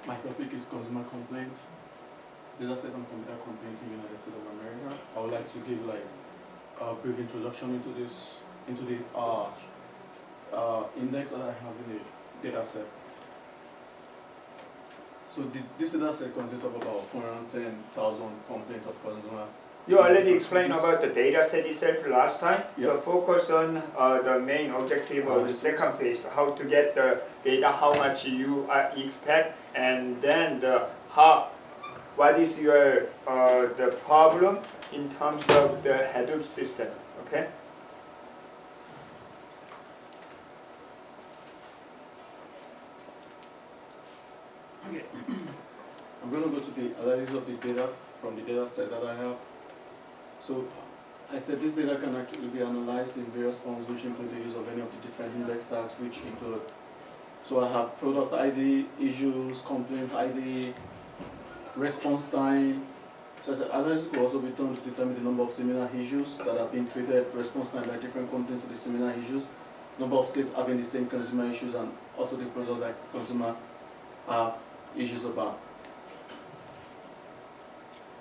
My topic is consumer complaint, data set on computer complaints in the United States of America. I would like to give like a brief introduction into the index that I have in the data set. So this data set consists of about 410,000 complaints of consumer. You already explained about the data set itself last time. Yep. So focus on the main objective of the second page, how to get the data, how much you expect, and then what is your the problem in terms of the Hadoop system. Okay. Okay. I'm going to go to the analysis of the data from the data set that I have. So I said this data can actually be analyzed in various forms, which include the use of any of the different index tags, which include, so I have product ID, issues, complaint ID, response time. So I said analysis could also be done to determine the number of similar issues that have been treated, response time by different complaints to the similar issues, number of states having the same consumer issues, and also the product that consumer have issues about.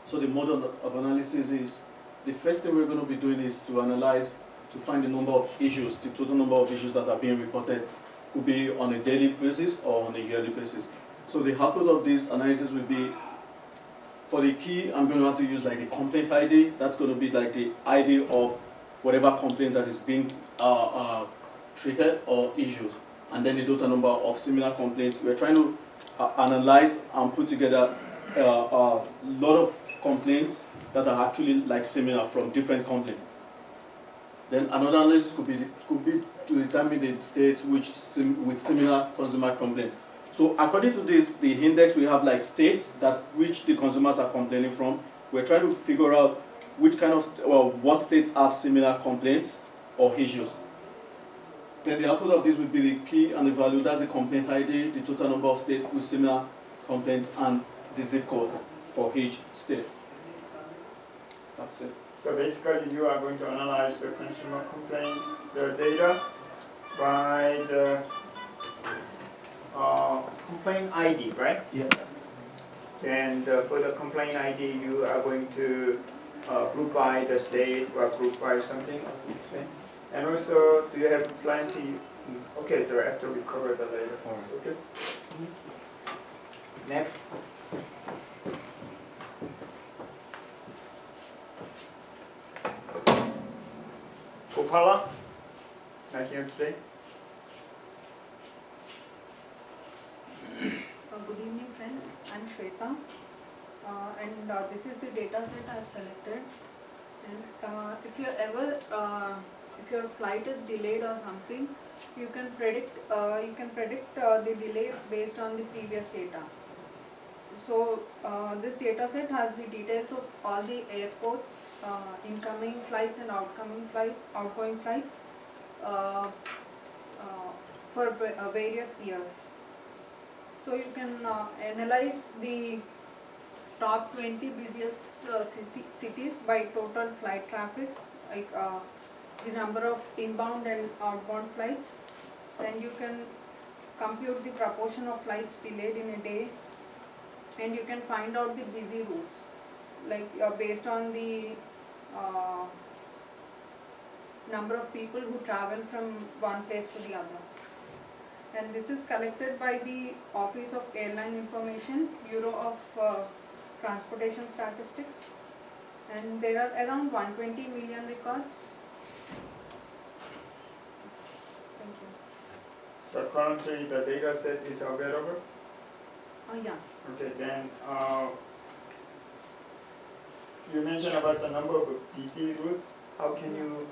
So the model of analysis is, the first thing we're going to be doing is to analyze, to find the number of issues, the total number of issues that are being reported, could be on a daily basis or on a yearly basis. So the output of this analysis will be, for the key, I'm going to have to use like the complaint ID. That's going to be like the ID of whatever complaint that is being treated or issued. And then the total number of similar complaints. We're trying to analyze and put together a lot of complaints that are actually like similar from different complaints. Then another analysis could be to determine the states with similar consumer complaint. So according to this, the index, we have like states that which the consumers are complaining from. We're trying to figure out which kind of what states have similar complaints or issues. Then the output of this would be the key and the value. That's the complaint ID, the total number of states with similar complaints, and the zip code for each state. That's it. So basically, you are going to analyze the consumer complaint, the data, by the complaint ID, right? Yeah. And for the complaint ID, you are going to group by the state or group by something. Okay. And also, do you have plenty? Okay, so after we cover that later. All right. Okay. Next. Gopala, not here today. Good evening, friends. I'm Shweta, and this is the data set I've selected. And if your flight is delayed or something, you can predict the delay based on the previous data. So this data set has the details of all the airports, incoming flights and outgoing flights for various years. So you can analyze the top 20 busiest cities by total flight traffic, like the number of inbound and outbound flights. Then you can compute the proportion of flights delayed in a day, and you can find out the busy routes, like based on the number of people who travel from one place to the other. And this is collected by the Office of Airline Information, Bureau of Transportation Statistics, and there are around 120 million records. Thank you. So currently the data set is available. Yeah. Okay, then you mentioned about the number of busy routes. How can you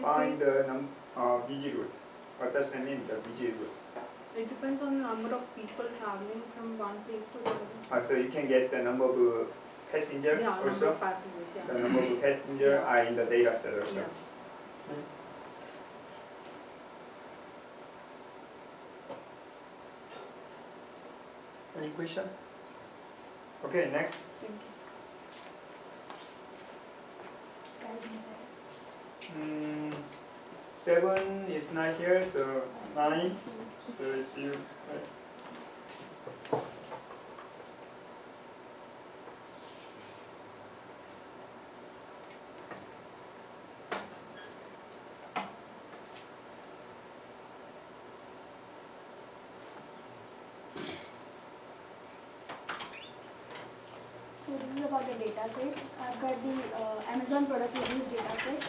find the busy route? What does it mean, the busy route? It depends on the number of people traveling from one place to the other. So you can get the number of passengers Yeah, number also? of passengers, yeah. The number of passengers Yeah. are in the data set also. Yeah. Any question? Okay, next. Thank you. 7 is not here, so 9. So it's you. Right? So this is about the data set. I've got the Amazon product reviews data set.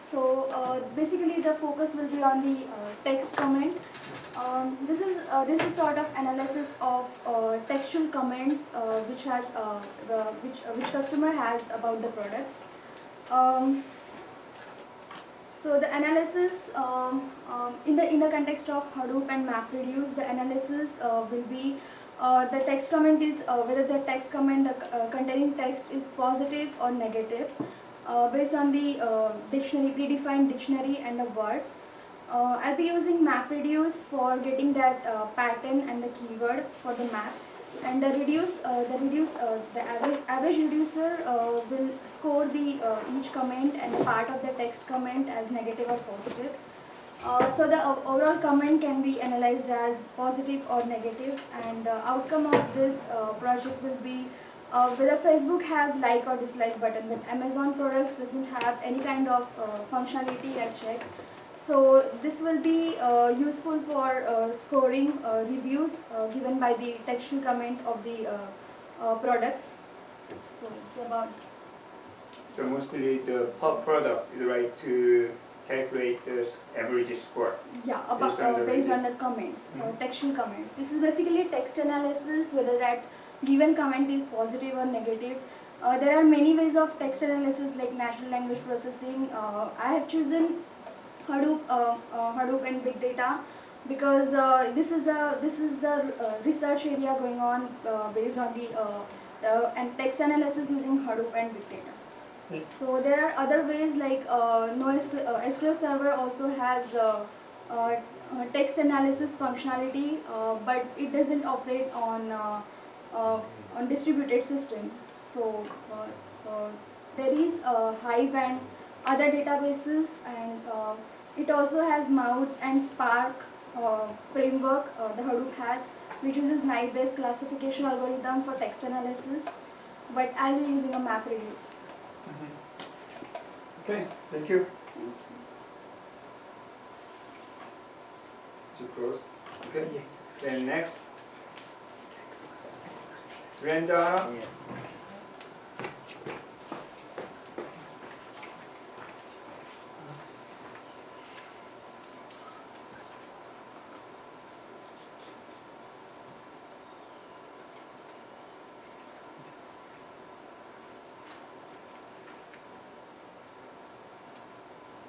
So basically the focus will be on the text comment. This is sort of analysis of textual comments which customer has about the product. So the analysis in the context of Hadoop and MapReduce, the analysis will be the text comment is whether the text comment containing text is positive or negative based on the predefined dictionary and the words. I'll be using MapReduce for getting that pattern and the keyword for the map. And the average reducer will score the each comment and part of the text comment as negative or positive. So the overall comment can be analyzed as positive or negative, and outcome of this project will be whether Facebook has like or dislike button, but Amazon products doesn't have any kind of functionality I checked. So this will be useful for scoring reviews given by the textual comment of the products. So it's about. So mostly the product is right to calculate the average score. Yeah, based on the comments, textual comments. This is basically a text analysis, whether that given comment is positive or negative. There are many ways of text analysis like natural language processing. I have chosen Hadoop and big data because this is the research area going on based on the and text analysis using Hadoop and big data. Yes. So there are other ways like SQL Server also has text analysis functionality, but it doesn't operate on distributed systems. So there is Hive and other databases, and it also has Mouth and Spark framework the Hadoop has, which uses knife-based classification algorithm for text analysis, but I'll be using a MapReduce. Okay, thank you. To close. Okay. Then next. Brenda. Yes.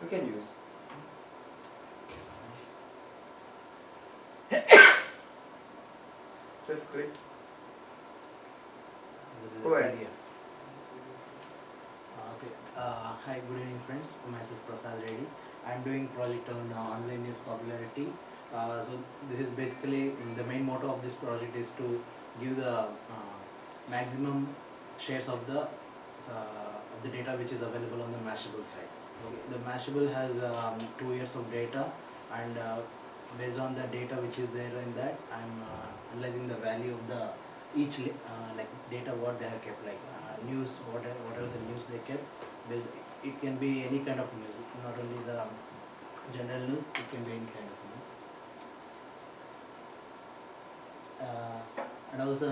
You can use. Just click. Go ahead. Okay. Hi, good evening, friends. Myself Prasad Reddy. I'm doing project on online news popularity. So this is basically the main motto of this project is to give the maximum shares of the data which is available on the Mashable side. Okay. The Mashable has 2 years of data, and based on the data which is there in that, I'm analyzing the value of the each like data what they have kept, like news, whatever the news they kept. It can be any kind of news, not only the general news, it can be any kind of news. And also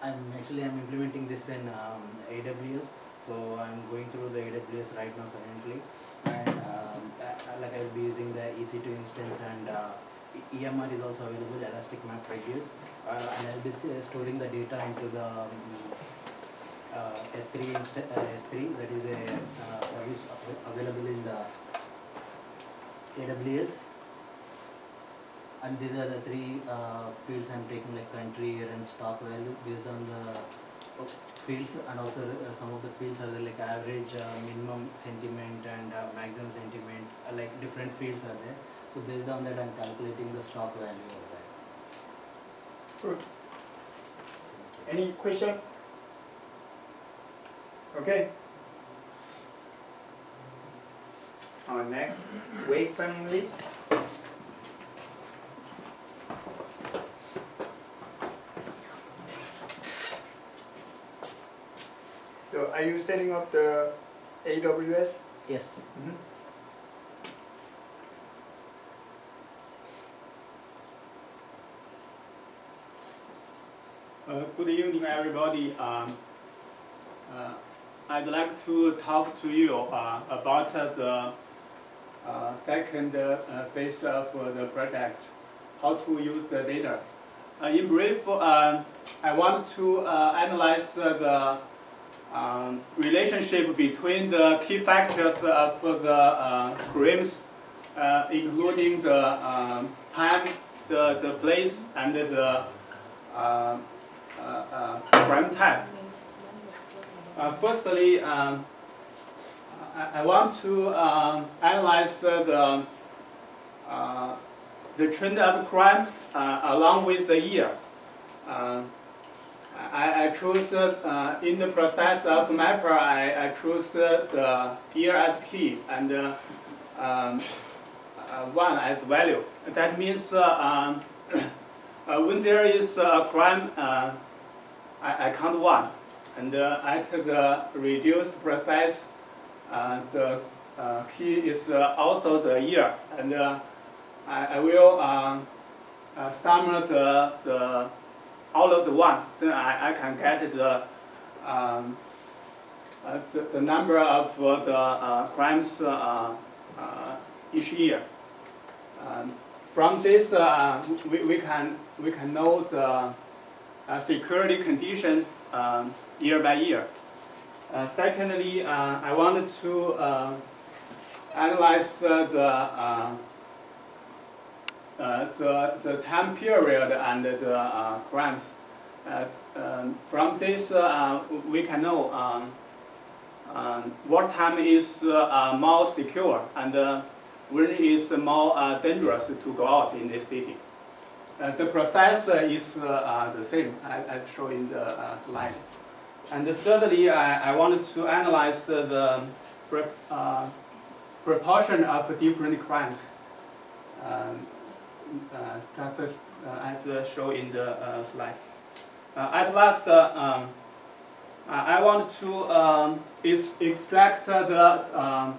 I'm implementing this in AWS. So I'm going through the AWS right now currently, and like I'll be using the EC2 instance, and EMR is also available, Elastic MapReduce, and I'll be storing the data into the S3 that is a service available in the AWS. And these are the 3 fields I'm taking, like country, year, and stock value based on the fields, and also some of the fields are like average, minimum sentiment, and maximum sentiment, like different fields are there. So based on that, I'm calculating the stock value of that. Good. Any question? Okay. Next, Wake family. So are you setting up the AWS? Yes. Good evening, everybody. I'd like to talk to you about the second phase of the project, how to use the data. In brief, I want to analyze the relationship between the key factors of the crimes, including the time, the place, and the crime type. Firstly, I want to analyze the trend of crime along with the year. I choose in the process of mapper. I choose the year as key and one as value. That means when there is a crime, I count one, and at the reduced process, the key is also the year, and I will sum the all of the one. Then I can get the number of the crimes each year. From this, we can know the security condition year by year. Secondly, I wanted to analyze the time period and the crimes. From this, we can know what time is more secure and when is more dangerous to go out in this city. The process is the same as shown in the slide. And thirdly, I wanted to analyze the proportion of different crimes. As shown in the slide. At last, I want to extract the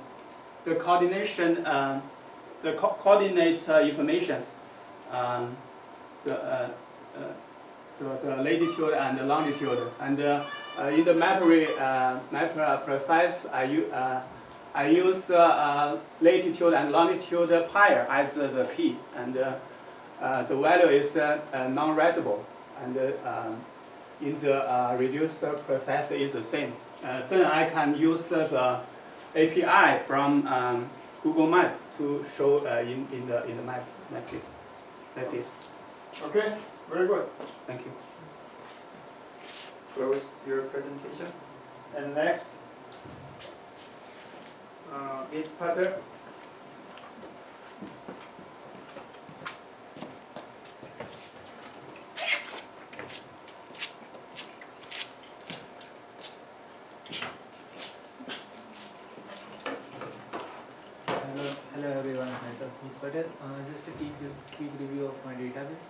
coordination, the coordinate information, the latitude and the longitude, and in the mapper process, I use latitude and longitude pair as the key, and the value is non-writable, and in the reduced process is the same. Then I can use the API from Google Map to show in the map like this. That's it. Okay, very good. Thank you. Close your presentation. And next, Ms. Potter. Hello everyone, myself Meet Patel. Just a quick review of my database.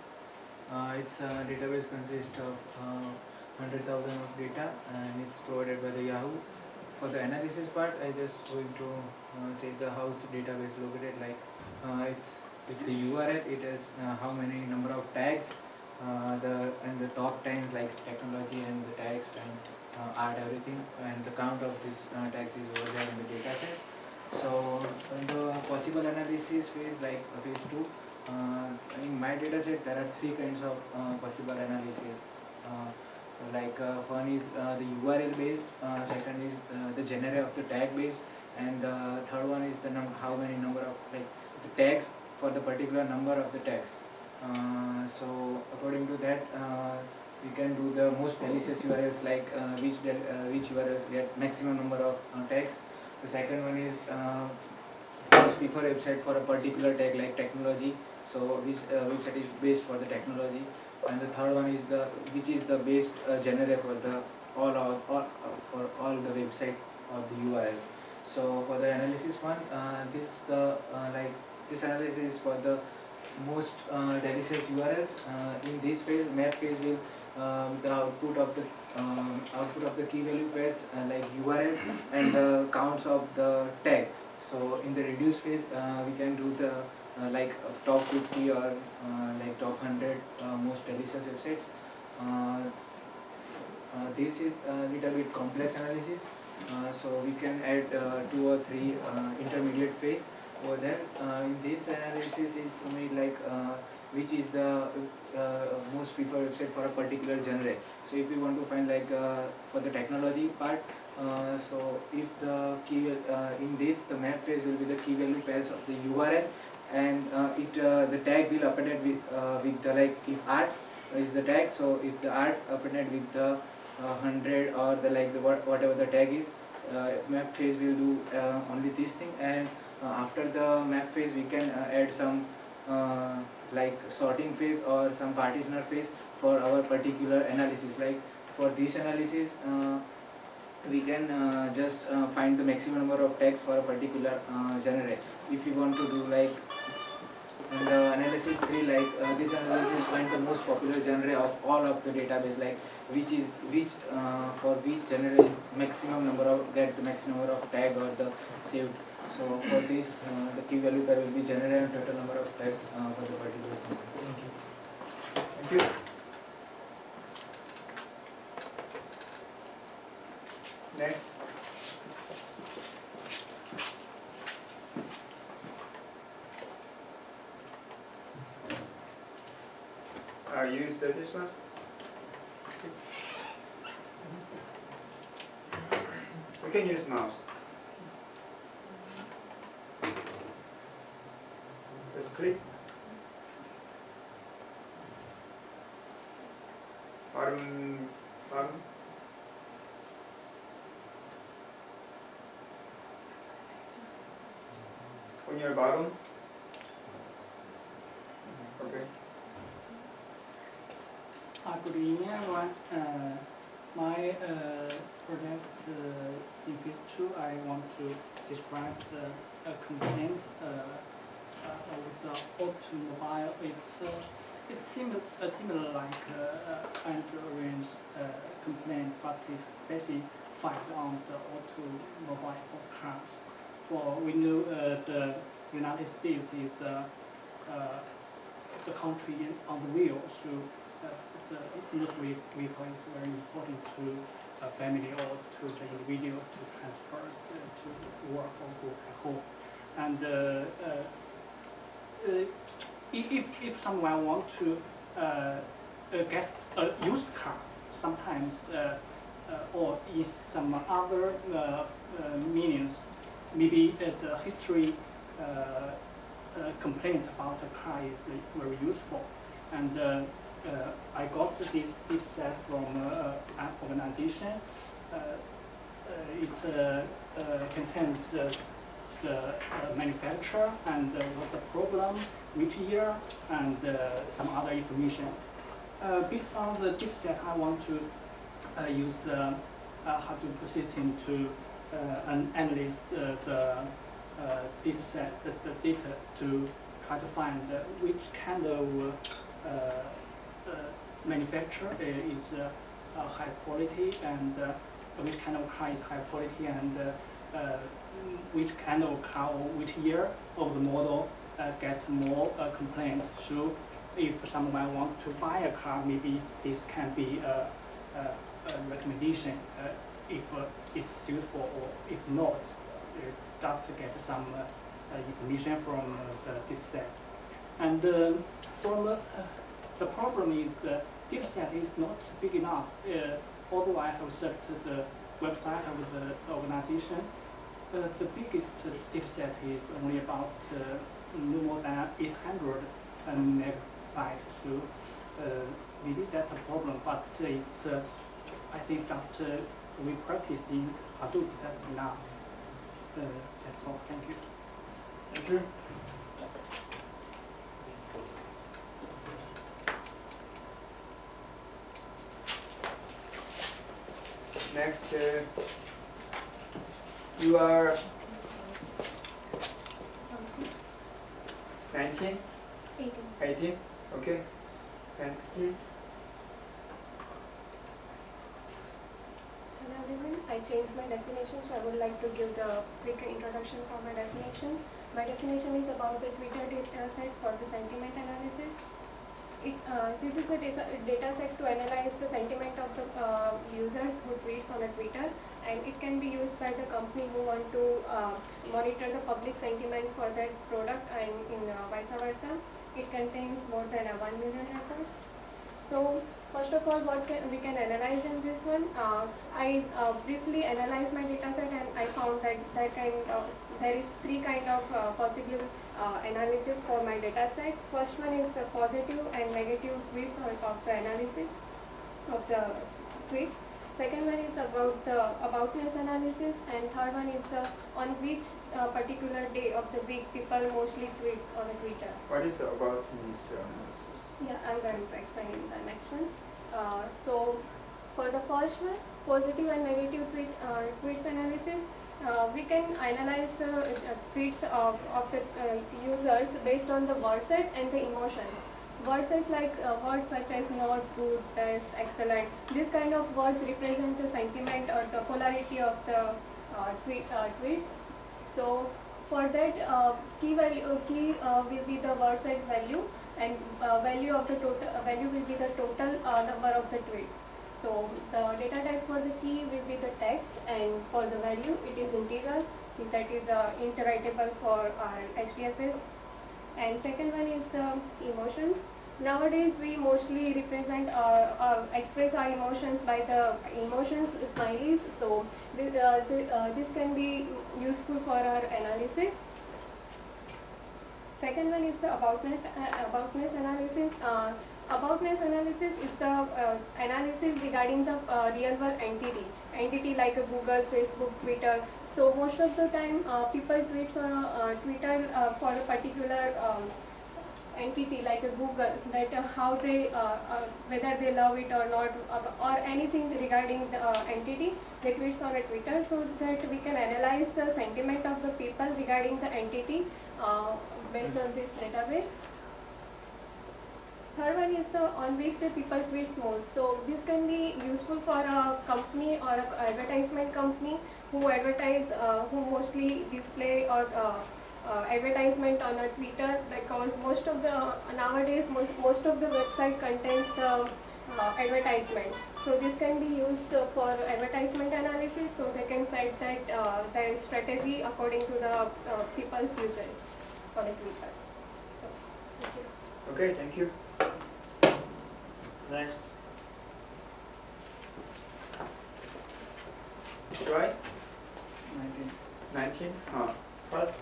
Its database consists of 100,000 of data and it's provided by the Yahoo. For the analysis part, I just going to say the house database located, like it's with the URL. It has how many number of tags, the top tags like technology and the tags and art, everything, and the count of this tags is over there in the data set. So in the possible analysis phase, like phase 2, in my data set there are 3 kinds of possible analysis. One is the URL based, second is the genre of the tag based, and the third one is the how many number of the tags for the particular number of the tags. So according to that, we can do the most malicious URLs, like which URLs get maximum number of tags. The second one is most preferred website for a particular tag like technology, so which website is based for the technology, and the third one is which is the best genre for the all the website of the URLs. So for the analysis one, this analysis is for the most delicious URLs. In this phase, map phase will the output of the key value pairs like URLs and the counts of the tag. So in the reduce phase, we can do the top 50 or like top 100 most delicious websites. this is a little bit complex analysis, so we can add 2 or 3 intermediate phase over there. In this analysis is made like which is the most preferred website for a particular genre. So if you want to find like for the technology part, so if the key in this the map phase will be the key value pairs of the URL, and the tag will appended with the like if art is the tag. So if the art appended with the 100 or the like the whatever the tag is, map phase will do only this thing. And after the map phase we can add some like sorting phase or some partitioner phase for our particular analysis. Like for this analysis we can just find the maximum number of tags for a particular genre. If you want to do like and the analysis 3, like this analysis find the most popular genre of all of the database, like which for which genre is maximum number of get the maximum number of tag or the saved. So for this the key value pair will be genre and total number of tags for the particular genre. Thank you. Thank you. Next. You start this one? You can use mouse. Just click. Bottom. On your bottom. Okay. Good evening, everyone. My project in phase 2, I want to describe the complaint with the automobile. It's similar like Andrew's complaint, but it's specified on the automobile for the cars. For we know the United States is the country on the wheel, so the motor vehicle is very important to a family or to the individual to transfer to work or go back home. And if someone wants to get a used car, sometimes or in some other meanings, maybe the history complaint about the car is very useful. And I got this dataset from an organization. It contains the manufacturer and what's the problem, which year, and some other information. Based on the dataset, I want to use the Hadoop system to analyze the dataset, the data, to try to find which kind of manufacturer is high quality, and which kind of car is high quality, and which kind of car or which year of the model get more complaint. So if someone wants to buy a car, maybe this can be a recommendation if it's suitable, or if not, just get some information from the dataset. And from the problem is the dataset is not big enough. Although I have searched the website of the organization, the biggest dataset is only about no more than 800 megabytes. So maybe that's a problem, but it's I think just we practice in Hadoop, that's enough. That's all. Thank you. Thank you. Next, you are 19? 18. 18? Okay. 20? Hello everyone, I changed my definition, so I would like to give the quick introduction for my definition. My definition is about the Twitter data set for the sentiment analysis. this is the data set to analyze the sentiment of the users who tweets on a Twitter, and it can be used by the company who want to monitor the public sentiment for that product, and in vice versa. It contains more than 1 million records. So first of all, what we can analyze in this one? I briefly analyzed my data set, and I found that there is 3 kind of possible analysis for my data set. First one is positive and negative tweets of the analysis of the tweets. Second one is about the aboutness analysis, and third one is the on which particular day of the week people mostly tweets on Twitter. What is about this analysis? Yeah, I'm going to explain in the next one. So for the first one, positive and negative tweets analysis, we can analyze the tweets of the users based on the word set and the emotions. Word sets like words such as not, good, best, excellent. These kind of words represent the sentiment or the polarity of the tweets. So for that, key will be the word set value, and value will be the total number of the tweets. So the data type for the key will be the text, and for the value it is integer, that is interwritable for our HDFS. And second one is the emotions. Nowadays we mostly represent express our emotions by the emotions smileys. So this can be useful for our analysis. Second one is the aboutness analysis. Aboutness analysis is the analysis regarding the real world entity like a Google, Facebook, Twitter. So most of the time people tweets on Twitter for a particular entity like a Google, that how they whether they love it or not, or anything regarding the entity, they tweets on a Twitter, so that we can analyze the sentiment of the people regarding the entity based on this database. Third one is the on which the people tweets more. So this can be useful for a company or a advertisement company who advertise, who mostly display or advertisement on a Twitter, because most of the nowadays most of the website contains the advertisement. So this can be used for advertisement analysis, so they can set that their strategy according to the people's usage on a Twitter. So thank you. Okay, thank you. Next. Joy? 19? First.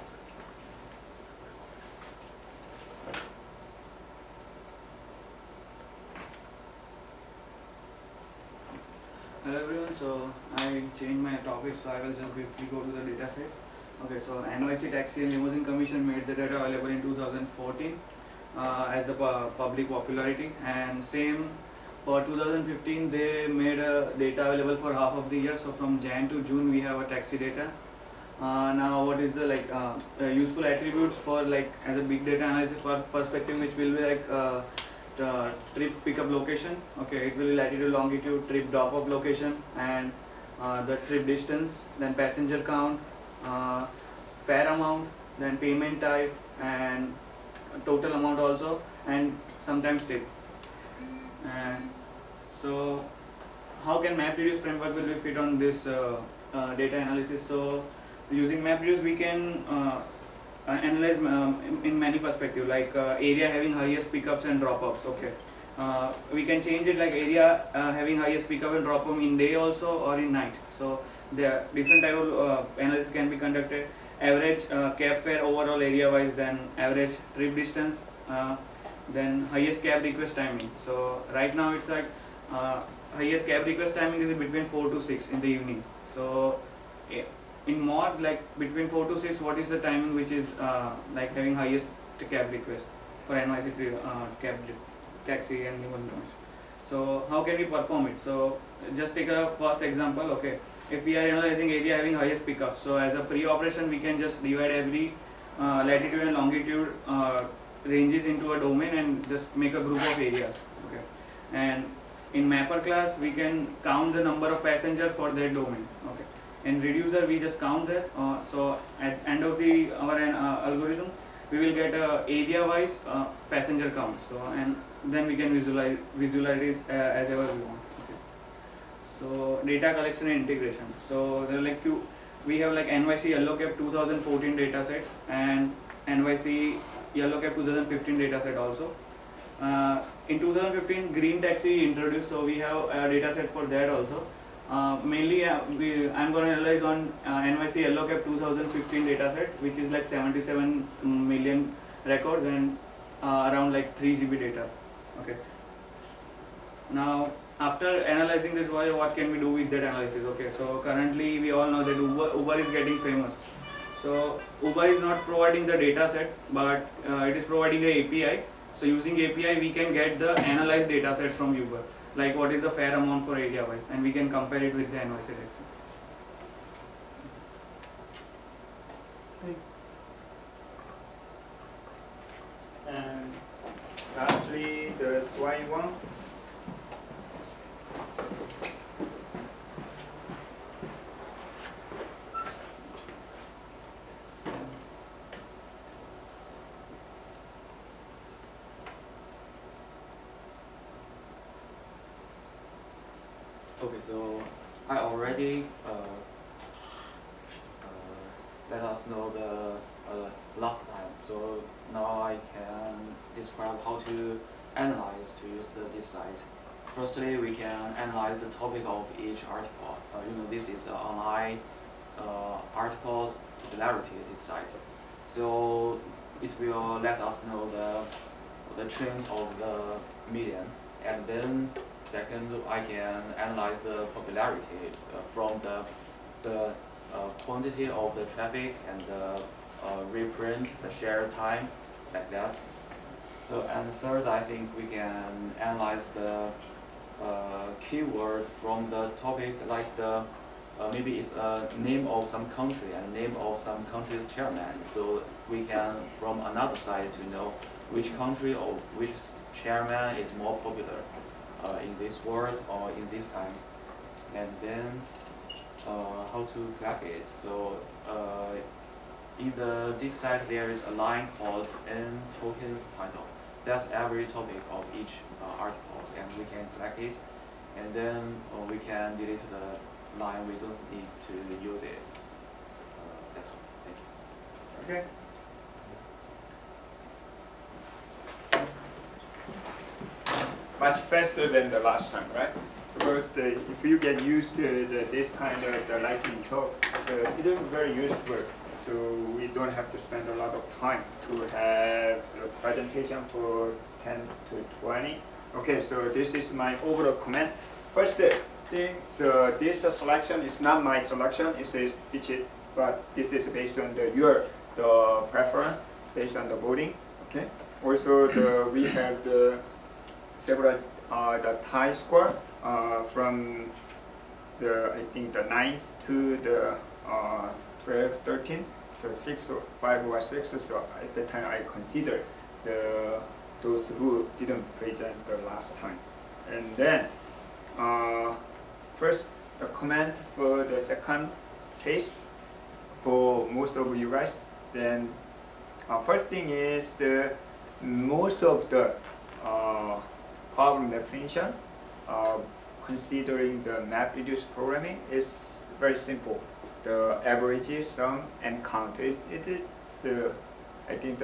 Hello everyone, so I changed my topic, so I will just briefly go to the data set. Okay, so NYC Taxi and Limousine Commission made the data available in 2014 as the public popularity, and same for 2015 they made data available for half of the year. So from Jan to June we have a taxi data. Now what is the useful attributes for as a big data analysis perspective, which will be trip pickup location. Okay, it will be latitude, longitude, trip drop off location, and the trip distance, then passenger count, fare amount, then payment type, and total amount also, and sometimes tip. And so how can MapReduce framework will be fit on this data analysis? So using MapReduce we can analyze in many perspectives, area having highest pickups and drop-offs. Okay, we can change it area having highest pickup and drop-off in day also or in night. So the different type of analysis can be conducted. Average cab fare overall area wise, then average trip distance, then highest cab request timing. So right now it's highest cab request timing is between 4 to 6 in the evening. So in mod, between 4 to 6, what is the timing which is having highest cab request for NYC cab taxi and limousine commission? So how can we perform it? So just take a first example. Okay, if we are analyzing area having highest pickups, so as a pre-operation we can just divide every latitude and longitude ranges into a domain and just make a group of areas. Okay, and in mapper class we can count the number of passengers for that domain. Okay, in reducer we just count that. So at end of our algorithm we will get a area wise passenger count. So and then we can visualize it as ever we want. Okay. So data collection and integration. So there are like few. We have like NYC Yellow Cab 2014 dataset and NYC Yellow Cab 2015 dataset also. In 2015 Green Taxi introduced, so we have a dataset for that also. Mainly I'm going to analyze on NYC Yellow Cab 2015 dataset, which is like 77 million records and around like 3 GB data. Okay. Now after analyzing this, what can we do with that analysis? Okay, so currently we all know that Uber is getting famous. So Uber is not providing the data set, but it is providing a API. So using API we can get the analyzed data sets from Uber, like what is the fair amount for area wise, and we can compare it with the NYC taxi. And lastly, the swine one. Okay, so I already let us know the last time. So now I can describe how to analyze to use this site. Firstly, we can analyze the topic of each article. This is online articles popularity this site. So it will let us know the trend of the median, and then second, I can analyze the popularity from the quantity of the traffic and the reprint, the share time, like that. So and third, I think we can analyze the keyword from the topic, like the maybe it's a name of some country and name of some country's chairman. So we can from another side to know which country or which chairman is more popular in this world or in this time, and then how to collect it. So in this site there is a line called N tokens title. That's every topic of each articles, and we can collect it, and then we can delete the line. We don't need to use it. That's all. Thank you. Okay. Much faster than the last time, right? Because if you get used to this kind of the lightning talk, it is very useful. So we don't have to spend a lot of time to have a presentation for 10 to 20. Okay, so this is my overall comment. First thing, so this selection is not my selection. But this is based on your preference, based on the voting. Okay. Also, we have the several the tie score from I think the 9th to the 12, 13. So 6 or 5 or 6. So at the time I consider those who didn't present the last time. And then first the comment for the second case for most of you guys. Then first thing is most of the problem definition considering the map-reduced programming is very simple. The average, sum, and count. It is, I think,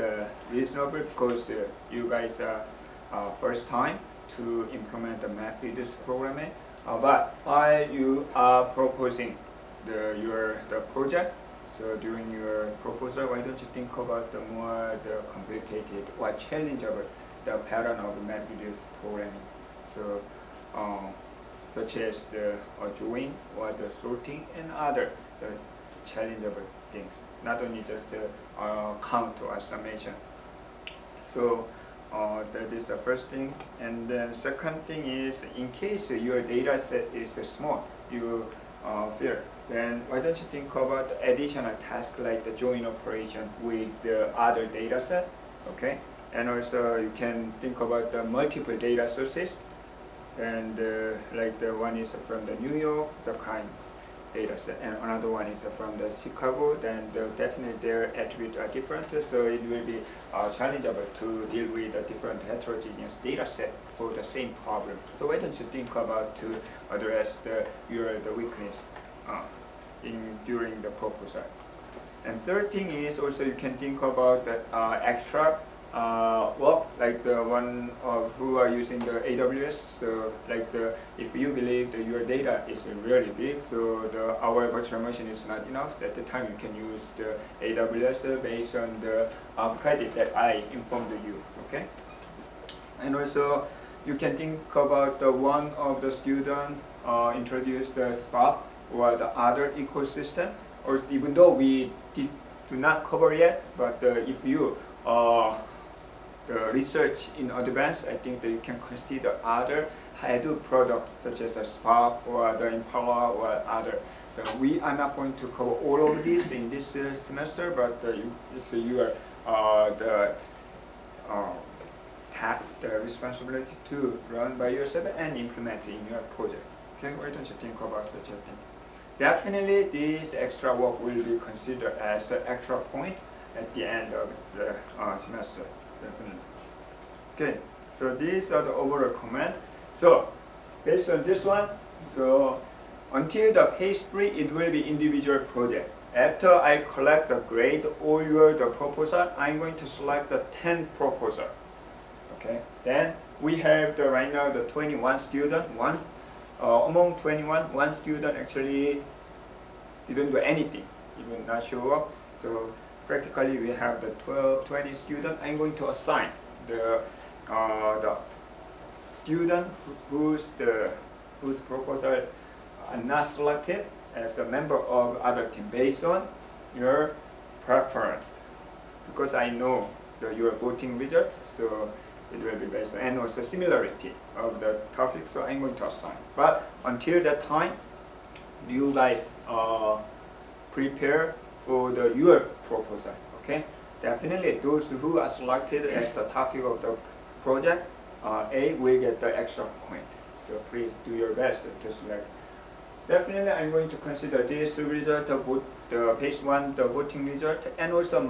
reasonable because you guys are first time to implement the map-reduced programming. But while you are proposing the project, so during your proposal, why don't you think about the complicated or challengeable the pattern of map-reduced programming? So such as the join or the sorting and other the challengeable things, not only just the count or summation. So that is the first thing. And then second thing is, in case your data set is small, you fear, then why don't you think about the additional task like the join operation with the other data set, okay? And also you can think about the multiple data sources, and like the one is from the New York, the crimes, data set, and another one is from the Chicago. Then definitely their attributes are different, so it will be challengeable to deal with a different heterogeneous data set for the same problem. So why don't you think about to address the weakness during the proposal? And third thing is also you can think about the extra work, like the one of who are using the AWS. So like if you believe that your data is really big, so our virtual machine is not enough, at the time you can use the AWS based on the credit that I informed you. Okay. And also you can think about the one of the student introduced the Spark or the other ecosystem, or even though we do not cover yet, but if you the research in advance, I think that you can consider other Hadoop products such as the Spark or the Impala or other. We are not going to cover all of these in this semester, but it's your the responsibility to run by yourself and implement in your project. Okay, why don't you think about such a thing? Definitely, this extra work will be considered as an extra point at the end of the semester. Definitely. Okay, so these are the overall comment. So based on this one, so until the page 3, it will be individual project. After I collect the grade or the proposal, I'm going to select the 10 proposal. Okay, then we have right now the 21 student. Among 21, one student actually didn't do anything, even not show up. So practically we have the 20 students. I'm going to assign the student whose proposal are not selected as a member of other team based on your preference, because I know your voting result, so it will be based on, and also similarity of the topic, so I'm going to assign. But until that time, you guys prepare for your proposal. Okay, definitely those who are selected as the topic of the project, A will get the extra point. So please do your best to select. Definitely, I'm going to consider this result, the page 1, the voting result, and also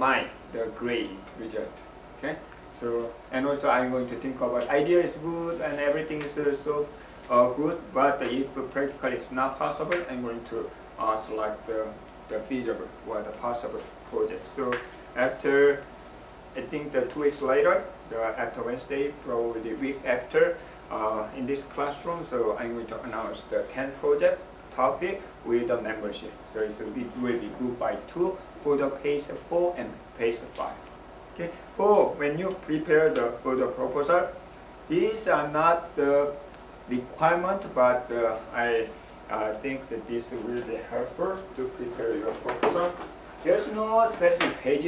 the grading result. Okay. So, and also I'm going to think about idea is good and everything is so good, but if practically it's not possible, I'm going to select the feasible or the possible project. So after, I think 2 weeks later, after Wednesday, probably the week after, in this classroom, so I'm going to announce the 10 project topic with the membership. So it will be grouped by 2 for the page 4 and page 5. Okay. For when you prepare for the proposal, these are not the requirement, but I think that this will be helpful to prepare your proposal. There's no specific page